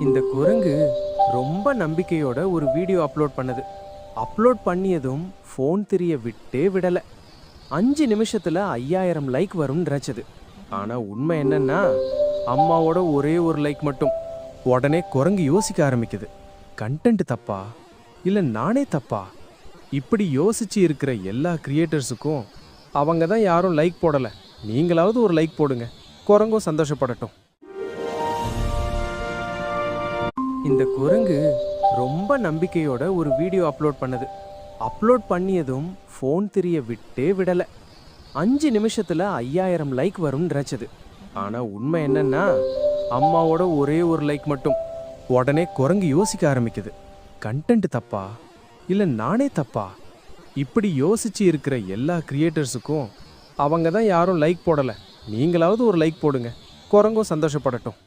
இந்த குரங்கு ரொம்ப நம்பிக்கையோட ஒரு வீடியோ அப்லோட் பண்ணுது. அப்லோட் பண்ணியதும் ஃபோன் திரிய விட்டே விடல. 5 நிமிஷத்துல 5000 லைக் வரும்னு நினைச்சது. ஆனா உண்மை என்னன்னா, அம்மாவோட ஒரே ஒரு லைக் மட்டும். உடனே குரங்கு யோசிக்க ஆரம்பிக்குது. கண்டென்ட் தப்பா இல்ல நானே தப்பா? இப்படி யோசிச்சு இருக்கிற எல்லா கிரியேட்டர்ஸுக்கும் அவங்க தான் யாரும் லைக் போடல, நீங்களாவது ஒரு லைக் போடுங்க, குரங்கும் சந்தோஷப்படட்டும். இந்த குரங்கு ரொம்ப நம்பிக்கையோட ஒரு வீடியோ அப்லோட் பண்ணுது. அப்லோட் பண்ணியதும் ஃபோன் திரிய விட்டே விடல. 5 நிமிஷத்துல 5000 லைக் வரும்னு நினைச்சது. ஆனா உண்மை என்னன்னா, அம்மாவோட ஒரே ஒரு லைக் மட்டும். உடனே குரங்கு யோசிக்க ஆரம்பிக்குது. கண்டென்ட் தப்பா இல்ல நானே தப்பா? இப்படி யோசிச்சு இருக்கிற எல்லா கிரியேட்டர்ஸுக்கும் அவங்க தான் யாரும் லைக் போடல, நீங்களாவது ஒரு லைக் போடுங்க, குரங்கும் சந்தோஷப்படட்டும்.